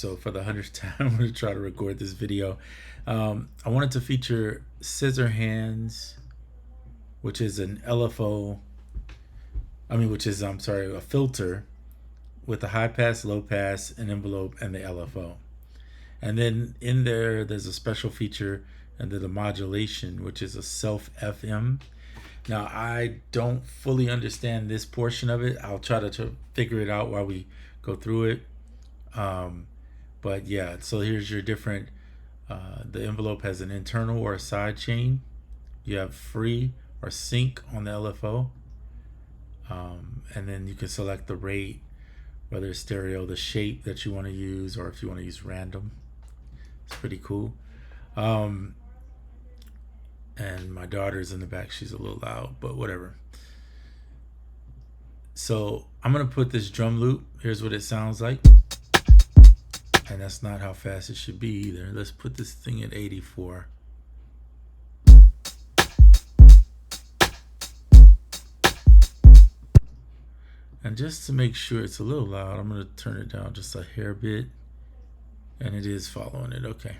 So for the 100th time, I'm going to try to record this video. I wanted to feature Scissor hands, which is an LFO. Which is a filter with a high pass, low pass, an envelope, and the LFO. And then in there's a special feature under the modulation, which is a self FM. Now I don't fully understand this portion of it. I'll try to figure it out while we go through it. But yeah, so here's your different. The envelope has an internal or a side chain. You have free or sync on the LFO. And then you can select the rate, whether it's stereo, the shape that you want to use, or if you want to use random. It's pretty cool. And my daughter's in the back. She's a little loud, but whatever. So I'm going to put this drum loop. Here's what it sounds like. And that's not how fast it should be either. Let's put this thing at 84. And just to make sure it's a little loud, I'm going to turn it down just a hair bit. And it is following it. Okay.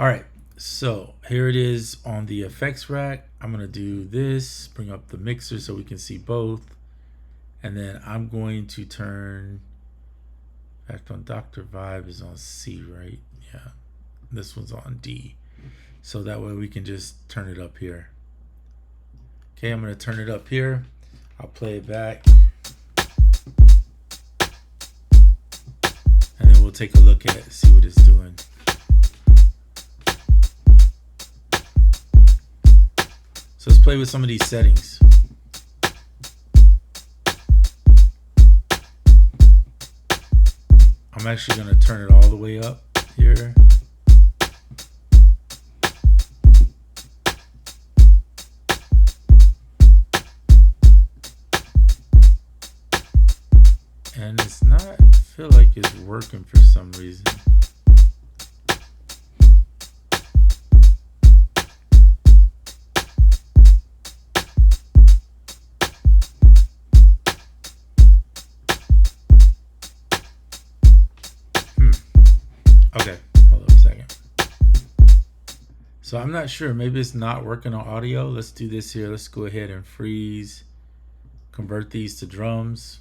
All right. So here it is on the effects rack. I'm going to do this, bring up the mixer so we can see both. And then I'm going to turn... In fact, on Dr. Vibe is on C, right? Yeah. This one's on D. So that way we can just turn it up here. Okay, I'm going to turn it up here. I'll play it back. And then we'll take a look at it, see what it's doing. So let's play with some of these settings. I'm actually going to turn it all the way up here. And it's not, I feel like it's working for some reason. Okay, hold up a second. So I'm not sure, maybe it's not working on audio. Let's do this here. Let's go ahead and freeze, convert these to drums.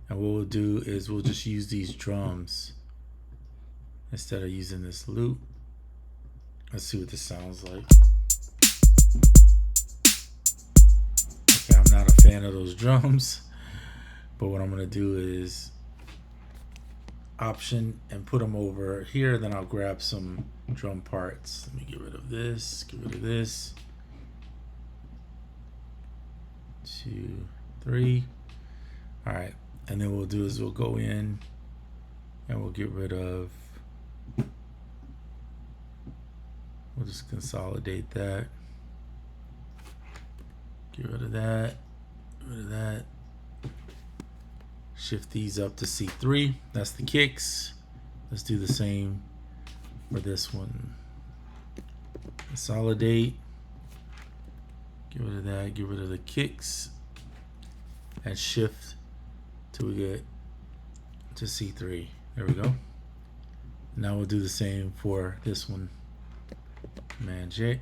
And what we'll do is we'll just use these drums instead of using this loop. Let's see what this sounds like. Okay, I'm not a fan of those drums, but what I'm gonna do is Option and put them over here. Then I'll grab some drum parts. Let me get rid of this, get rid of this. 2, 3. All right, and then what we'll do is we'll go in and we'll get rid of, we'll just consolidate that. Get rid of that, get rid of that. Shift these up to C3. That's the kicks. Let's do the same for this one. Consolidate. Get rid of that. Get rid of the kicks. And shift till we get to C3. There we go. Now we'll do the same for this one. Command J.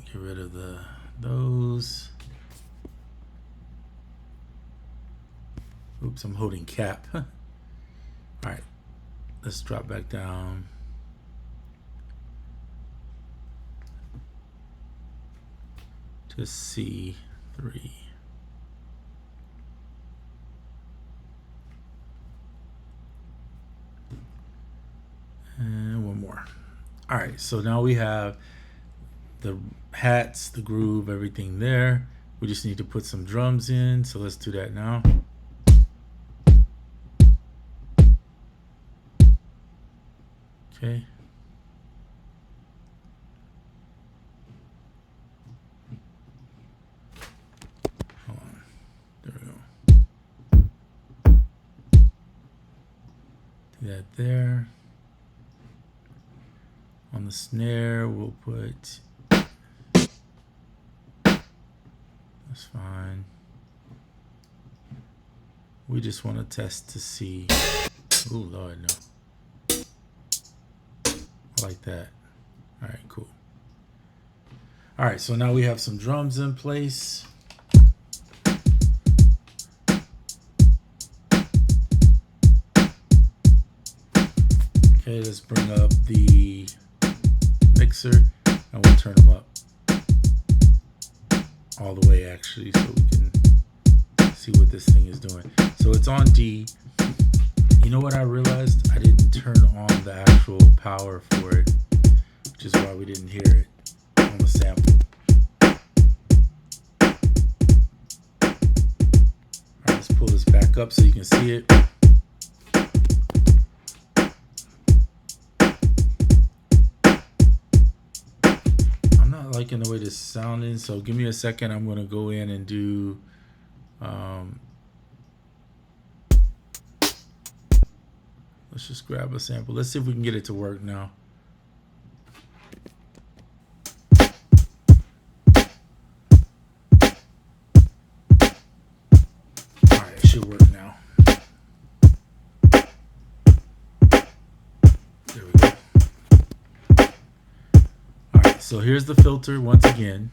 Get rid of those. Oops, I'm holding cap. All right, let's drop back down. To C3. And one more. All right, so now we have the hats, the groove, everything there. We just need to put some drums in, so let's do that now. Okay. Hold on. There we go. Do that there. On the snare, we'll put That's fine. We just want to test to see. Oh, Lord, no. I like that. All right, cool. All right, so now we have some drums in place. Okay, let's bring up the mixer and we'll turn them up all the way, actually, so we can see what this thing is doing. So it's on D. You know what I realized? I didn't turn on the actual power for it, which is why we didn't hear it on the sample. All right, let's pull this back up so you can see it. I'm not liking the way this is sounding, so give me a second. I'm going to go in and do let's just grab a sample. Let's see if we can get it to work now. All right, it should work now. There we go. All right, so here's the filter once again.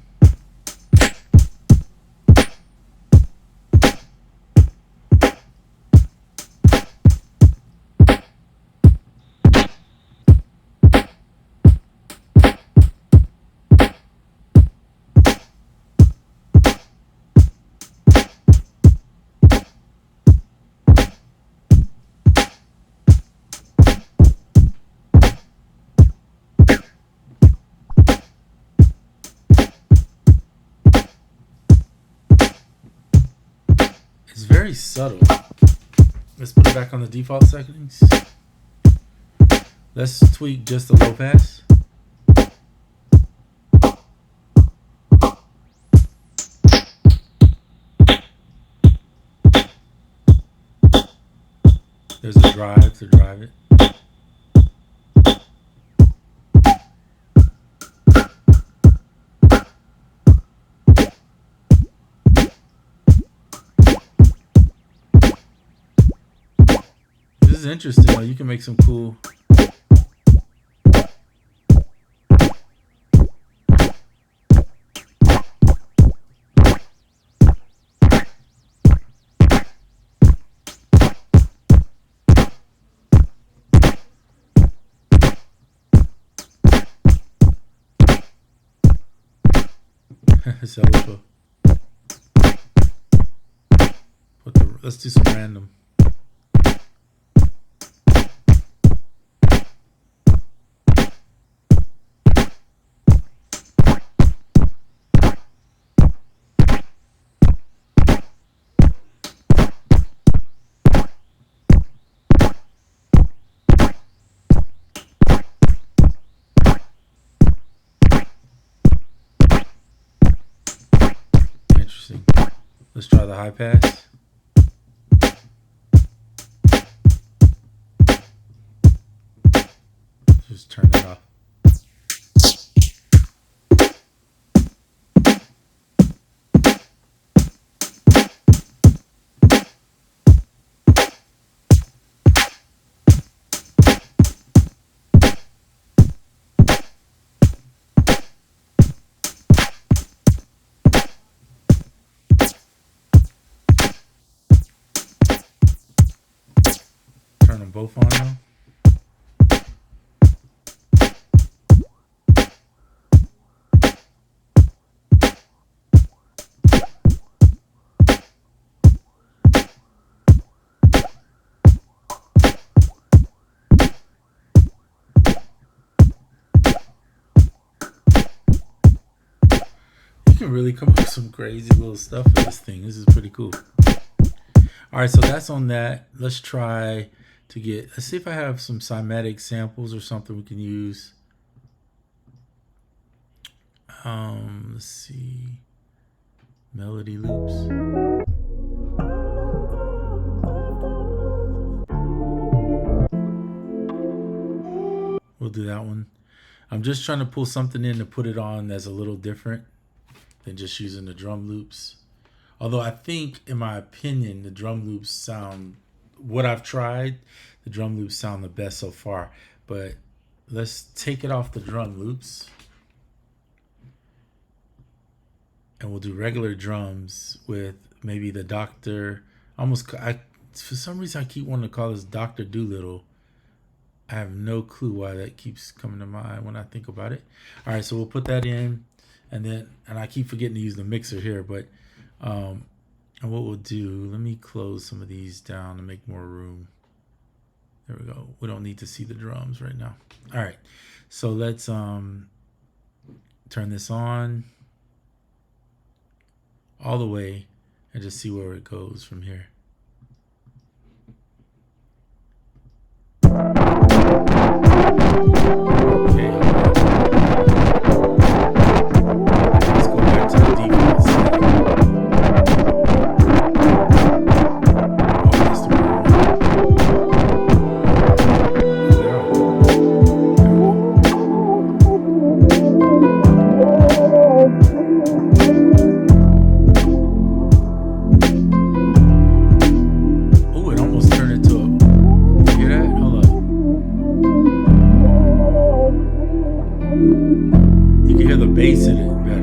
It's very subtle. Let's put it back on the default settings. Let's tweak just the low pass. There's a drive to drive it. This is interesting though. You can make some cool let's do some random. Interesting. Let's try the high pass. Just turn it off. Turn them both on now. You can really come up with some crazy little stuff with this thing. This is pretty cool. All right, so that's on that. Let's try to let's see if I have some cymatic samples or something we can use. Let's see. Melody loops. We'll do that one. I'm just trying to pull something in to put it on that's a little different than just using the drum loops. Although I think, in my opinion, the drum loops sound, what I've tried, the drum loops sound the best so far. But let's take it off the drum loops. And we'll do regular drums with maybe the Doctor. For some reason, I keep wanting to call this Doctor Doolittle. I have no clue why that keeps coming to mind when I think about it. All right, so we'll put that in, and I keep forgetting to use the mixer here, but and what we'll do, let me close some of these down to make more room. There we go. We don't need to see the drums right now. All right, so let's turn this on all the way and just see where it goes from here. Okay. Let's go back to the default setting. Oh, that's the wrong one. Oh, it almost turned into a. You hear that? Hold up. You can hear the bass in it better.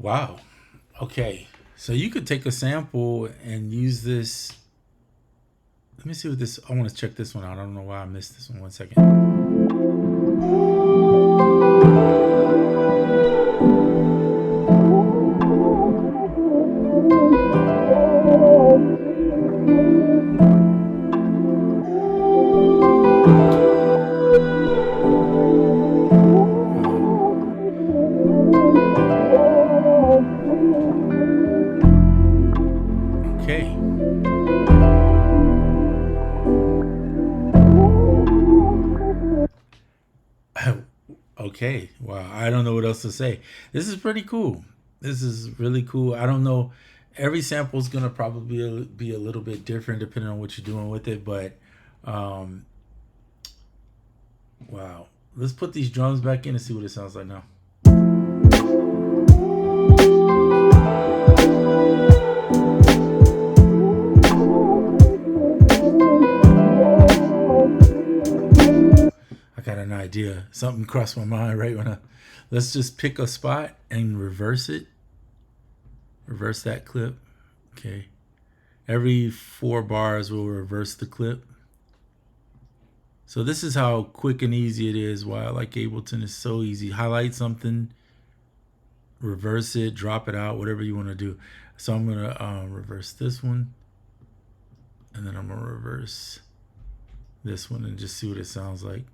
Wow. Okay. So you could take a sample and use this. Let me see what this. I want to check this one out. I don't know why I missed this one. 1 second. Okay. Okay. Wow. I don't know what else to say. This is pretty cool. This is really cool. I don't know. Every sample is gonna probably be a little bit different depending on what you're doing with it, but wow. Let's put these drums back in and see what it sounds like now. I got an idea. Something crossed my mind right when let's just pick a spot and reverse it. Reverse that clip. Okay. Every 4 bars will reverse the clip. So this is how quick and easy it is. Why I like Ableton is so easy. Highlight something, reverse it, drop it out, whatever you want to do. So I'm going to reverse this one. And then I'm going to reverse this one and just see what it sounds like.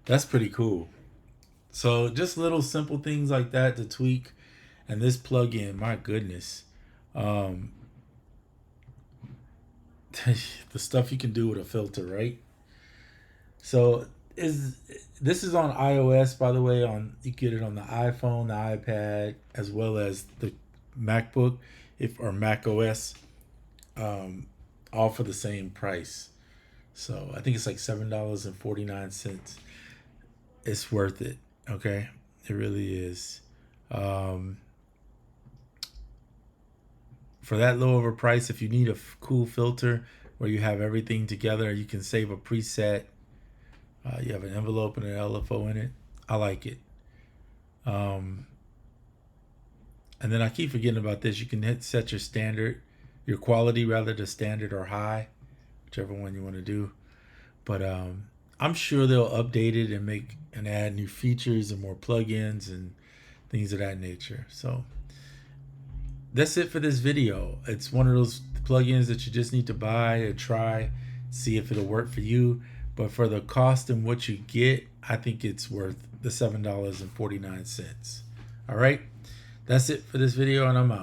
That's pretty cool. So just little simple things like that to tweak. And this plugin, my goodness. The stuff you can do with a filter, right? So this is on iOS, by the way. You get it on the iPhone, the iPad, as well as the MacBook or macOS, all for the same price. So I think it's like $7.49. It's worth it. Okay, it really is. For that low of a price, if you need a cool filter where you have everything together, you can save a preset. You have an envelope and an LFO in it. I like it. And then I keep forgetting about this. You can set your quality rather to standard or high, whichever one you want to do. But I'm sure they'll update it and add new features and more plugins and things of that nature. So that's it for this video. It's one of those plugins that you just need to buy or try, see if it'll work for you. But for the cost and what you get, I think it's worth the $7.49. All right, that's it for this video, and I'm out.